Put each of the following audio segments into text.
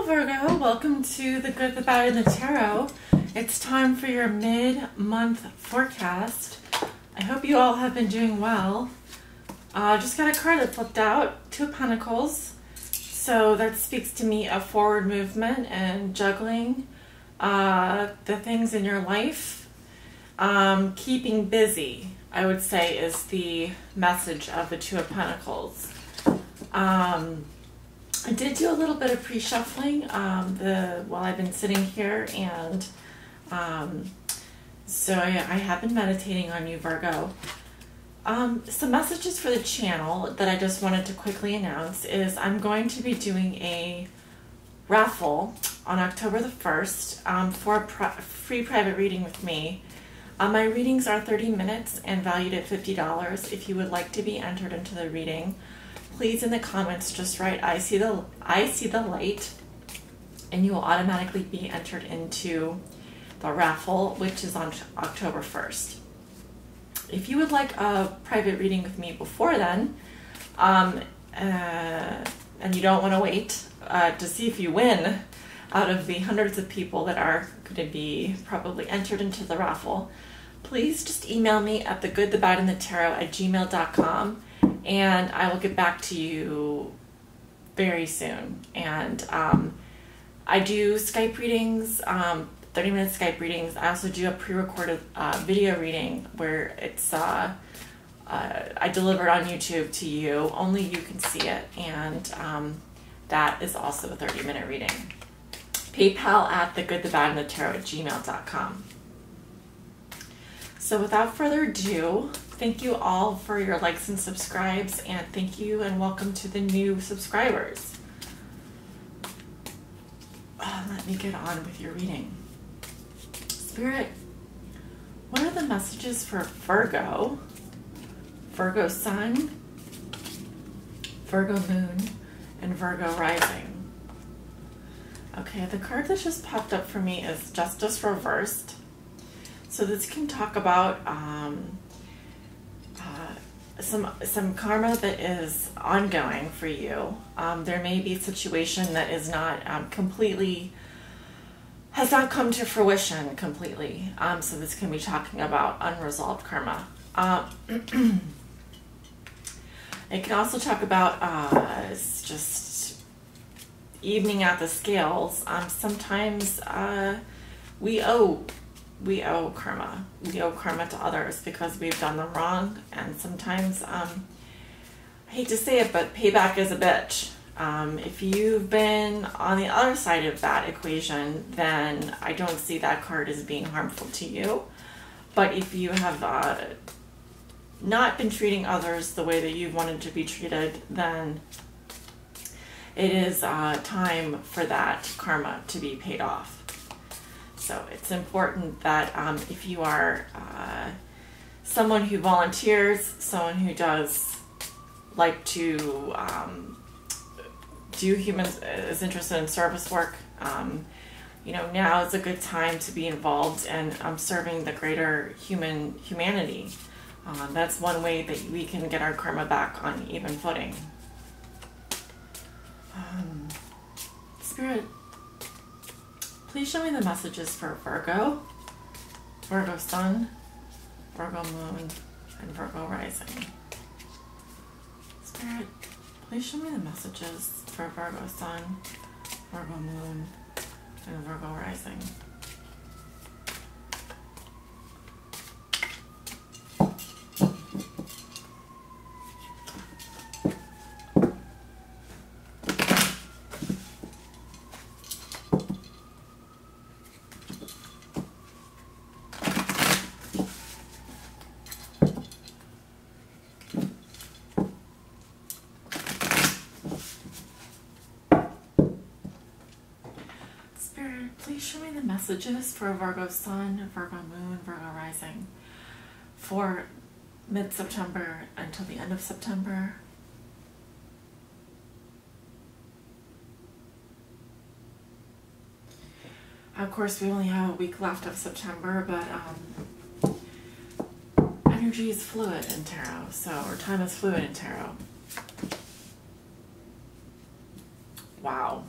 Hello Virgo, welcome to the Good, the Bad, and the Tarot. It's time for your mid-month forecast. I hope you all have been doing well. Just got a card that flipped out, Two of Pentacles. So that speaks to me of forward movement and juggling the things in your life. Keeping busy, I would say, is the message of the Two of Pentacles. I did do a little bit of pre-shuffling while I've been sitting here, and so I have been meditating on you, Virgo. Some messages for the channel that I just wanted to quickly announce is I'm going to be doing a raffle on October the 1st for a free private reading with me. My readings are 30 minutes and valued at $50. If you would like to be entered into the reading, please in the comments just write I see the light, and you will automatically be entered into the raffle, which is on October 1st. If you would like a private reading with me before then, and you don't want to wait to see if you win out of the hundreds of people that are going to be probably entered into the raffle, please just email me at thegoodthebadandthetarot@gmail.com. and I will get back to you very soon. And I do Skype readings, 30-minute Skype readings. I also do a pre-recorded video reading where it's I deliver it on YouTube to you. Only you can see it, and that is also a 30-minute reading. PayPal at thegoodthebadandthetarot@gmail.com. So without further ado, thank you all for your likes and subscribes, and thank you and welcome to the new subscribers. Let me get on with your reading. Spirit, what are the messages for Virgo, Virgo Sun, Virgo Moon, and Virgo Rising? Okay, the card that just popped up for me is Justice Reversed. So this can talk about some karma that is ongoing for you. There may be a situation that is not has not come to fruition completely. So this can be talking about unresolved karma. It can also talk about just evening out the scales. Sometimes we owe karma. We owe karma to others because we've done them wrong, and sometimes, I hate to say it, but payback is a bitch. If you've been on the other side of that equation, then I don't see that card as being harmful to you. But if you have not been treating others the way that you wanted to be treated, then it is time for that karma to be paid off. So it's important that if you are someone who volunteers, someone who does like to do is interested in service work, now is a good time to be involved and serving the greater humanity. That's one way that we can get our karma back on even footing. Spirit, please show me the messages for Virgo, Virgo Sun, Virgo Moon, and Virgo Rising. Spirit, please show me the messages for Virgo Sun, Virgo Moon, and Virgo Rising. Please show me the messages for Virgo Sun, Virgo Moon, Virgo Rising for mid-September until the end of September. Of course, we only have a week left of September, but energy is fluid in tarot, or time is fluid in tarot. Wow.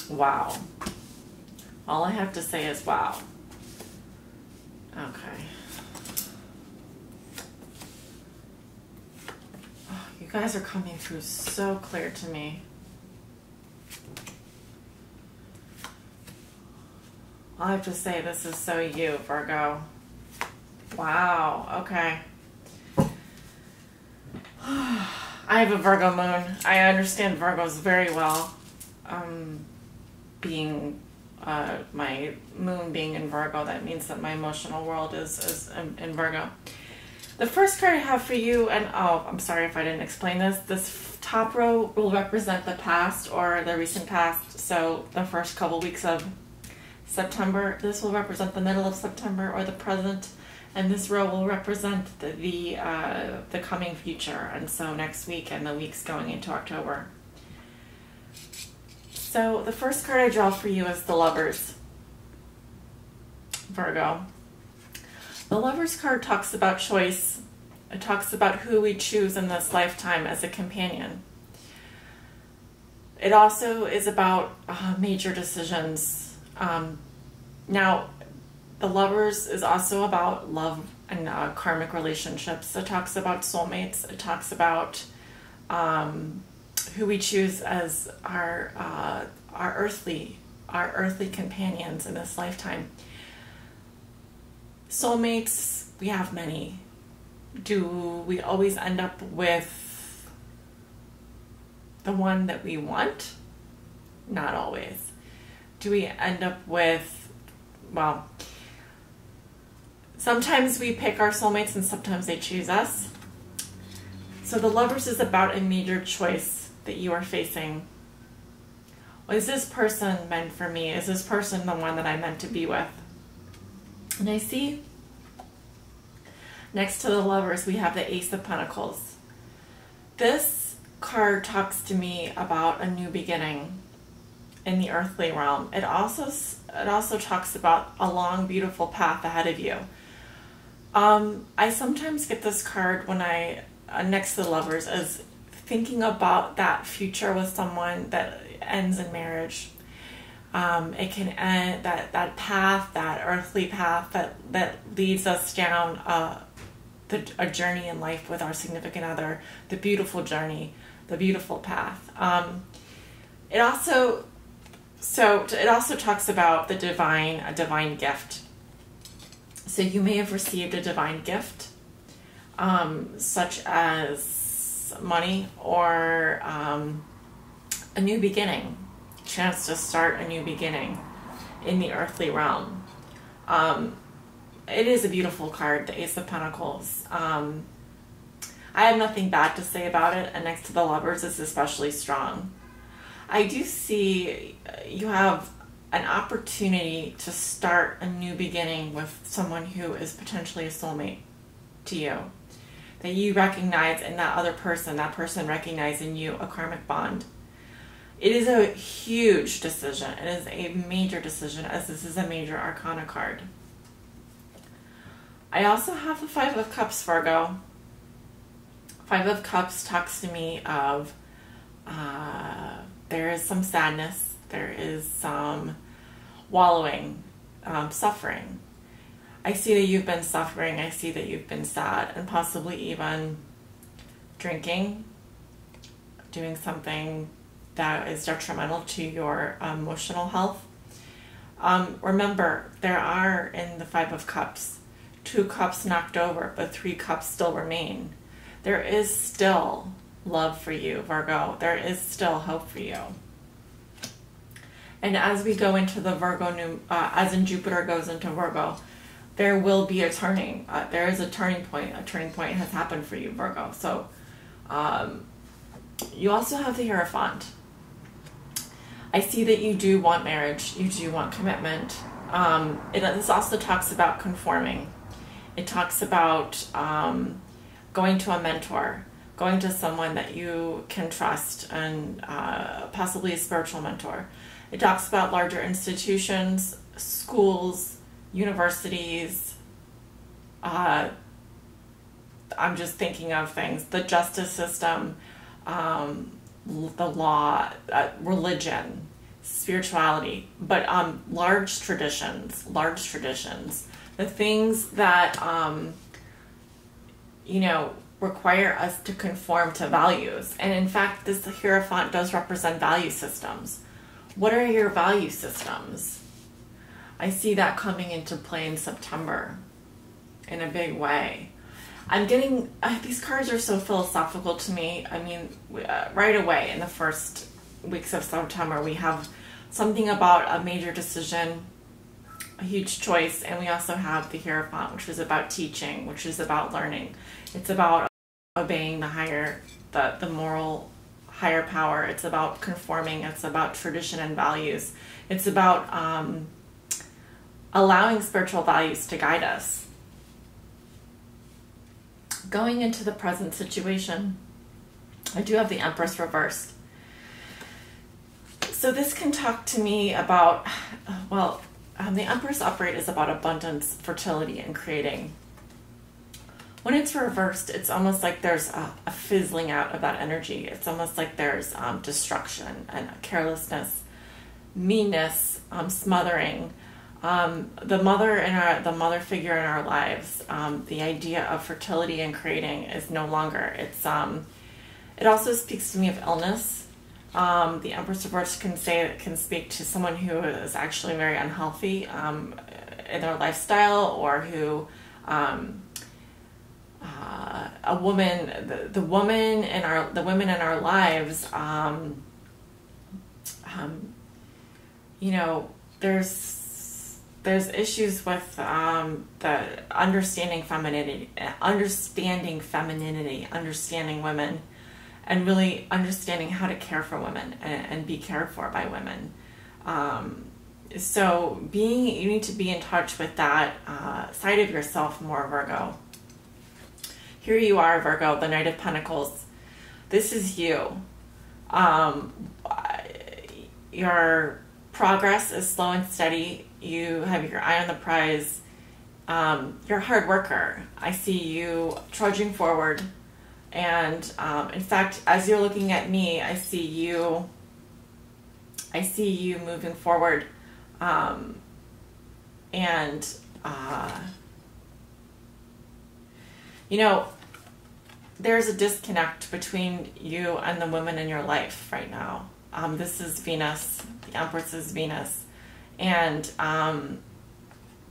Wow. All I have to say is wow. Okay. Oh, you guys are coming through so clear to me. All I have to say, this is so you, Virgo. Wow. Okay. I have a Virgo moon. I understand Virgos very well. Being my moon being in Virgo, that means that my emotional world is in Virgo. The first card I have for you, and oh, I'm sorry if I didn't explain this. This top row will represent the past or the recent past. So the first couple weeks of September. This will represent the middle of September or the present. And this row will represent the coming future, and so next week and the weeks going into October. So the first card I draw for you is the Lovers, Virgo. The Lovers card talks about choice. It talks about who we choose in this lifetime as a companion. It also is about major decisions. Now, the Lovers is also about love and karmic relationships. It talks about soulmates. It talks about who we choose as our earthly companions in this lifetime. Soulmates, we have many. Do we always end up with the one that we want? Not always. Do we end up with, well, sometimes we pick our soulmates and sometimes they choose us. So the Lovers is about a major choice that you are facing. Is this person meant for me? Is this person the one that I'm meant to be with? And I see next to the Lovers we have the Ace of Pentacles. This card talks to me about a new beginning in the earthly realm. It also talks about a long, beautiful path ahead of you. I sometimes get this card when I, next to the Lovers, as thinking about that future with someone that ends in marriage. It can end, that path, that earthly path that leads us down a journey in life with our significant other, the beautiful journey, the beautiful path. It also talks about a divine gift. So you may have received a divine gift, such as money or a new beginning, chance to start a new beginning in the earthly realm. It is a beautiful card, the Ace of Pentacles. I have nothing bad to say about it, and next to the Lovers, it's especially strong. I do see you have an opportunity to start a new beginning with someone who is potentially a soulmate to you. That you recognize in that other person, that person recognizes in you a karmic bond. It is a huge decision. It is a major decision, as this is a major arcana card. I also have the Five of Cups, Virgo. Five of Cups talks to me of there is some sadness, there is some wallowing, suffering. I see that you've been suffering, I see that you've been sad, and possibly even drinking, doing something that is detrimental to your emotional health. Remember, there are in the Five of Cups, 2 cups knocked over, but 3 cups still remain. There is still love for you, Virgo. There is still hope for you. And as we go into the Virgo, as in Jupiter goes into Virgo, there will be a turning. There is a turning point. A turning point has happened for you, Virgo. So you also have the Hierophant. I see that you do want marriage. You do want commitment. This also talks about conforming. It talks about going to a mentor, going to someone that you can trust, and possibly a spiritual mentor. It talks about larger institutions, schools, universities. I'm just thinking of things. The justice system, the law, religion. spirituality, but large traditions, the things that require us to conform to values. And in fact, this Hierophant does represent value systems. What are your value systems? I see that coming into play in September in a big way. I'm getting, these cards are so philosophical to me. I mean, right away in the first weeks of September, we have something about a major decision, a huge choice, and we also have the Hierophant, which is about teaching, which is about learning. It's about obeying the moral higher power. It's about conforming. It's about tradition and values. It's about allowing spiritual values to guide us. Going into the present situation, I do have the Empress reversed. So this can talk to me about, the Empress upright is about abundance, fertility, and creating. When it's reversed, it's almost like there's a fizzling out of that energy. It's almost like there's destruction and carelessness, meanness, smothering. The mother figure in our lives, the idea of fertility and creating is no longer. It also speaks to me of illness. The Empress reversed can speak to someone who is actually very unhealthy in their lifestyle, or who a woman, the women in our lives, there's issues with the understanding femininity, understanding women, and really understanding how to care for women and be cared for by women. So you need to be in touch with that side of yourself more, Virgo. Here you are, Virgo, the Knight of Pentacles. This is you. Your progress is slow and steady. You have your eye on the prize. You're a hard worker. I see you trudging forward. And in fact, as you're looking at me, I see you moving forward. There's a disconnect between you and the women in your life right now. This is Venus. The Empress is Venus. And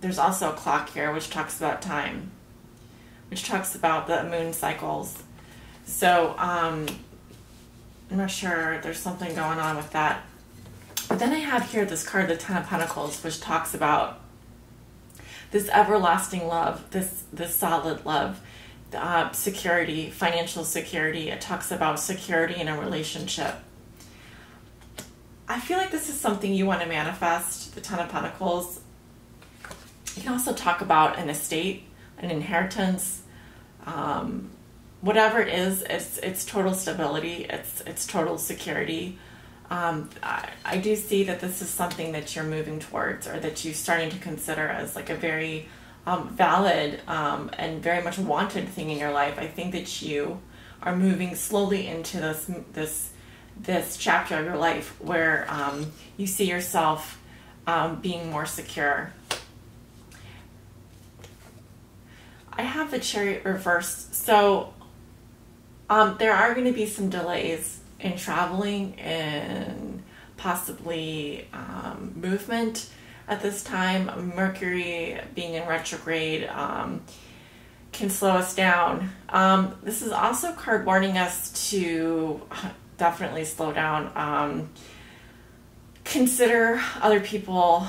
there's also a clock here, which talks about time, which talks about the moon cycles. So I'm not sure, there's something going on with that. But then I have here this card, the Ten of Pentacles, which talks about this everlasting love, this solid love, security, financial security. It talks about security in a relationship. I feel like this is something you want to manifest, the Ten of Pentacles. You can also talk about an estate, an inheritance, whatever it is. It's total stability. It's total security. I do see that this is something that you're moving towards, or that you're starting to consider as like a very valid and very much wanted thing in your life. I think that you are moving slowly into this chapter of your life where you see yourself being more secure. I have the Chariot reversed. So there are going to be some delays in traveling and possibly movement at this time. Mercury being in retrograde can slow us down. This is also a card warning us to definitely slow down. Consider other people.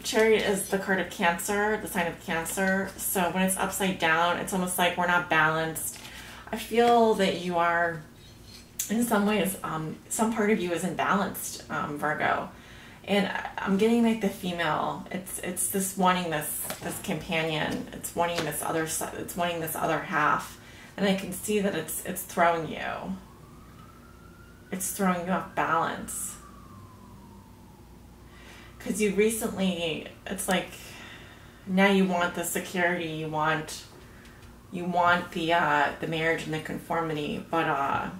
Chariot is the card of Cancer, the sign of Cancer. So when it's upside down, it's almost like we're not balanced. I feel that you are, in some ways, some part of you is imbalanced, Virgo. And I'm getting like the female. It's this wanting this companion. It's wanting this other half. And I can see that it's throwing you. It's throwing you off balance. Because you recently, it's like now you want the security, you want the marriage and the conformity, but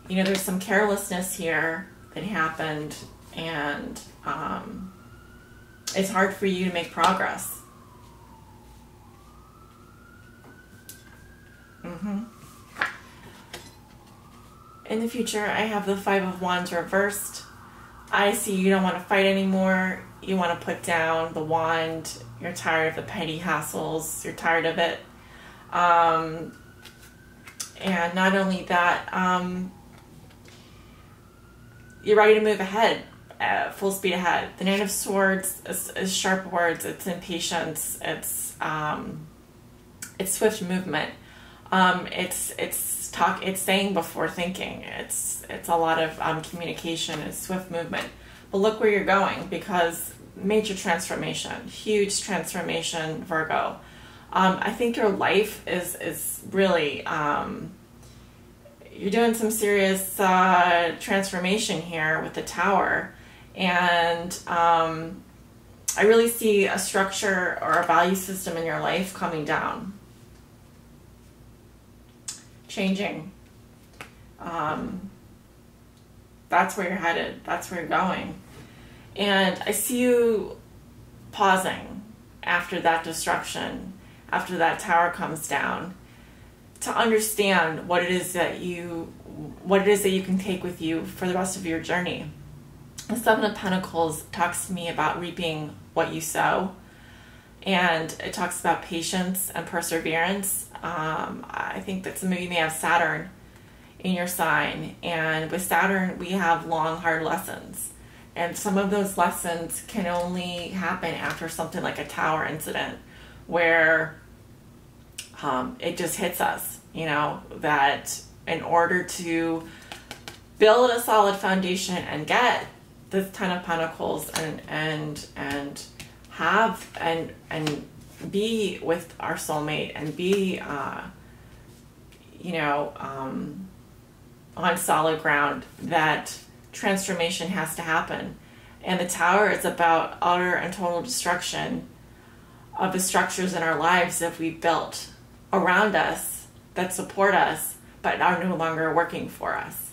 there's some carelessness here. that happened, and it's hard for you to make progress. In the future, I have the Five of Wands reversed. I see you don't want to fight anymore. You want to put down the wand. You're tired of the petty hassles. You're tired of it. And not only that, you're ready to move ahead, full speed ahead. The Nine of Swords is sharp words. It's impatience. It's swift movement. It's saying before thinking. It's a lot of communication. It's swift movement. But look where you're going, because major transformation, huge transformation, Virgo. I think your life is really, you're doing some serious transformation here with the Tower. And I really see a structure or a value system in your life coming down. Changing. That's where you're headed. That's where you're going. And I see you pausing after that destruction, after that tower comes down, to understand what it is that you can take with you for the rest of your journey. The Seven of Pentacles talks to me about reaping what you sow, and it talks about patience and perseverance. I think that some of you may have Saturn in your sign, and with Saturn we have long, hard lessons, and some of those lessons can only happen after something like a tower incident, where it just hits us, you know, that in order to build a solid foundation and get this Ten of Pentacles and have and be with our soulmate and be on solid ground, that transformation has to happen. And the Tower is about utter and total destruction of the structures in our lives that we've built around us that support us but are no longer working for us.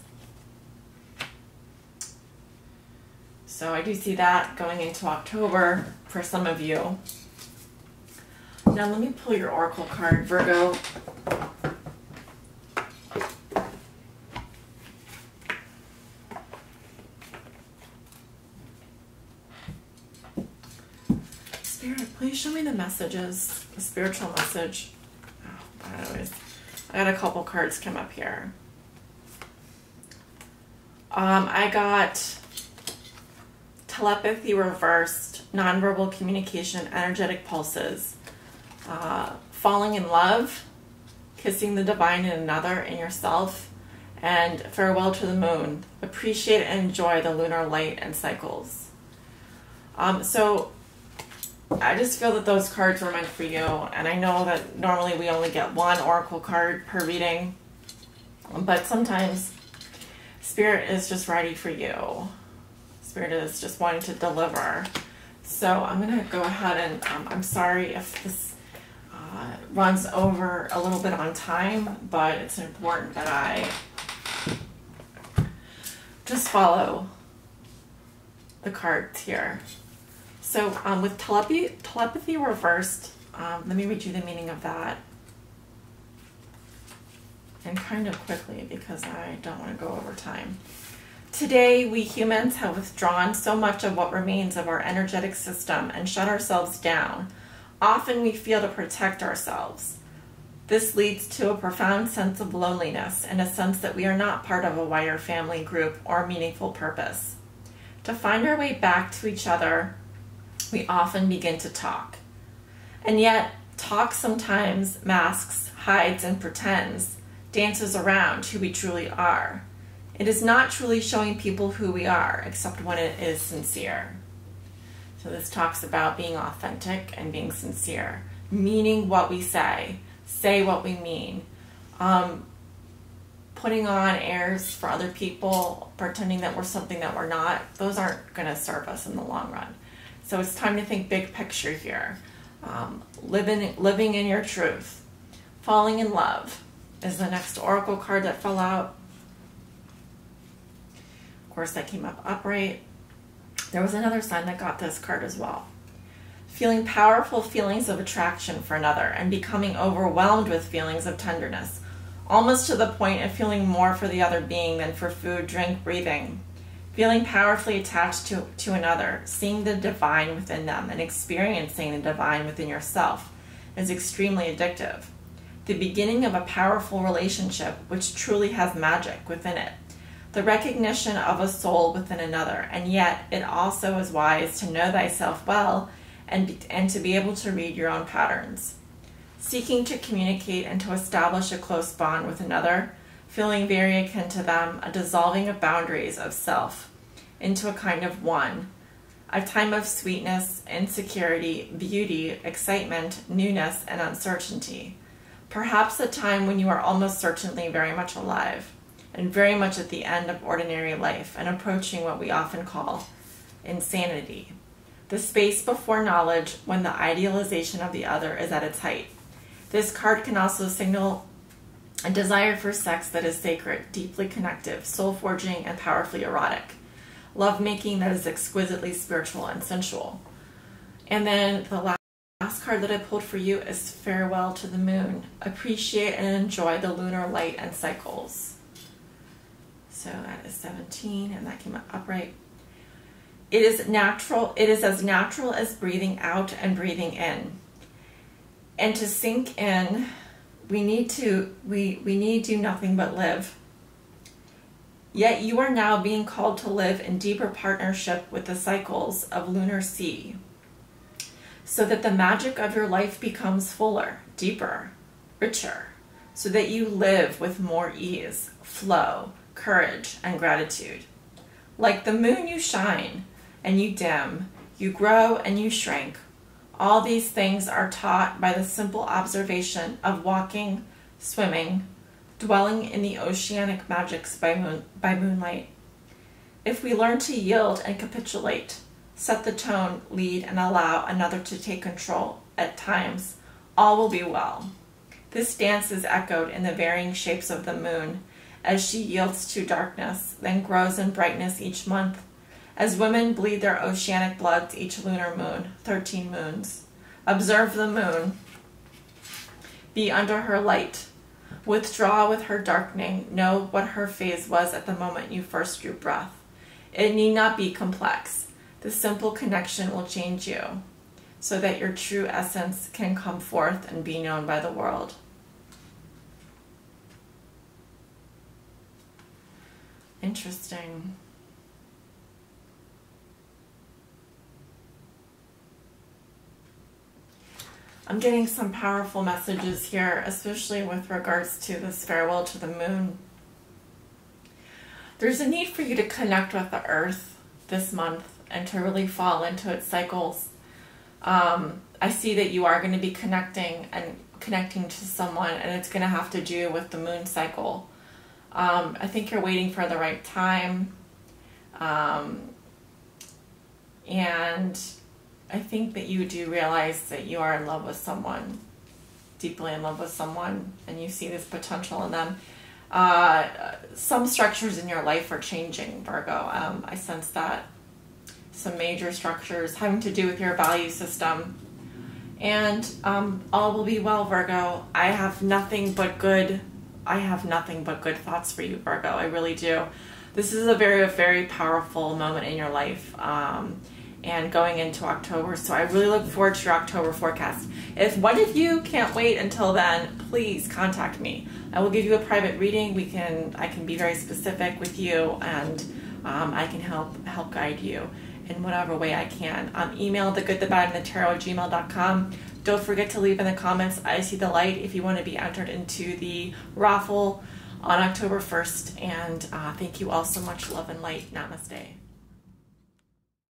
So I do see that going into October for some of you. Now let me pull your Oracle card, Virgo. Spirit, please show me the messages, the spiritual message. Oh, I got a couple cards come up here. I got telepathy reversed, nonverbal communication, energetic pulses, falling in love, kissing the divine in another, in yourself, and farewell to the moon. Appreciate and enjoy the lunar light and cycles. So I just feel that those cards were meant for you, and I know that normally we only get one oracle card per reading, but sometimes Spirit is just ready for you. Spirit is just wanting to deliver. So I'm going to go ahead and I'm sorry if this runs over a little bit on time, but it's important that I just follow the cards here. So with telepathy reversed, let me read you the meaning of that. And kind of quickly, because I don't want to go over time. Today, we humans have withdrawn so much of what remains of our energetic system and shut ourselves down. Often we feel to protect ourselves. This leads to a profound sense of loneliness and a sense that we are not part of a wider family group or meaningful purpose. To find our way back to each other, we often begin to talk. And yet, talk sometimes masks, hides, and pretends, dances around who we truly are. It is not truly showing people who we are, except when it is sincere. So this talks about being authentic and being sincere, meaning what we say what we mean. Putting on airs for other people, pretending that we're something that we're not, those aren't going to serve us in the long run. So it's time to think big picture here. Living in your truth. Falling in love is the next oracle card that fell out. Of course, that came up upright. There was another sign that got this card as well. Feeling powerful feelings of attraction for another and becoming overwhelmed with feelings of tenderness, almost to the point of feeling more for the other being than for food, drink, breathing. Feeling powerfully attached to another, seeing the divine within them and experiencing the divine within yourself is extremely addictive. The beginning of a powerful relationship which truly has magic within it. The recognition of a soul within another, and yet it also is wise to know thyself well and to be able to read your own patterns. Seeking to communicate and to establish a close bond with another, feeling very akin to them, a dissolving of boundaries of self into a kind of one. A time of sweetness, insecurity, beauty, excitement, newness, and uncertainty. Perhaps a time when you are almost certainly very much alive and very much at the end of ordinary life and approaching what we often call insanity. The space before knowledge when the idealization of the other is at its height. This card can also signal a desire for sex that is sacred, deeply connective, soul-forging, and powerfully erotic. Lovemaking that is exquisitely spiritual and sensual. And then the last card that I pulled for you is Farewell to the Moon. Appreciate and enjoy the lunar light and cycles. So that is 17, and that came up upright. It is natural. It is as natural as breathing out and breathing in. And to sink in, we need do nothing but live. Yet you are now being called to live in deeper partnership with the cycles of lunar sea, so that the magic of your life becomes fuller, deeper, richer, so that you live with more ease, flow, courage, and gratitude. Like the moon, you shine and you dim, you grow and you shrink. All these things are taught by the simple observation of walking, swimming, dwelling in the oceanic magics by moonlight. If we learn to yield and capitulate, set the tone, lead, and allow another to take control at times, all will be well. This dance is echoed in the varying shapes of the moon as she yields to darkness, then grows in brightness each month. As women bleed their oceanic bloods each lunar moon, 13 moons. Observe the moon. Be under her light. Withdraw with her darkening. Know what her phase was at the moment you first drew breath. It need not be complex. The simple connection will change you so that your true essence can come forth and be known by the world. Interesting. I'm getting some powerful messages here, especially with regards to this farewell to the moon. There's a need for you to connect with the earth this month and to really fall into its cycles. I see that you are going to be connecting to someone, and it's going to have to do with the moon cycle. I think you're waiting for the right time. And I think that you do realize that you are in love with someone, deeply in love with someone, and you see this potential in them. Some structures in your life are changing, Virgo. I sense that. Some major structures having to do with your value system. And all will be well, Virgo. I have nothing but good thoughts for you, Virgo. I really do. This is a very, very powerful moment in your life. And going into October. So I really look forward to your October forecast. If one of you can't wait until then, please contact me. I will give you a private reading. I can be very specific with you, and I can help guide you in whatever way I can. Email thegoodthebadandthetarot@gmail.com. Don't forget to leave in the comments, I see the light, if you want to be entered into the raffle on October 1st. And thank you all so much. Love and light. Namaste.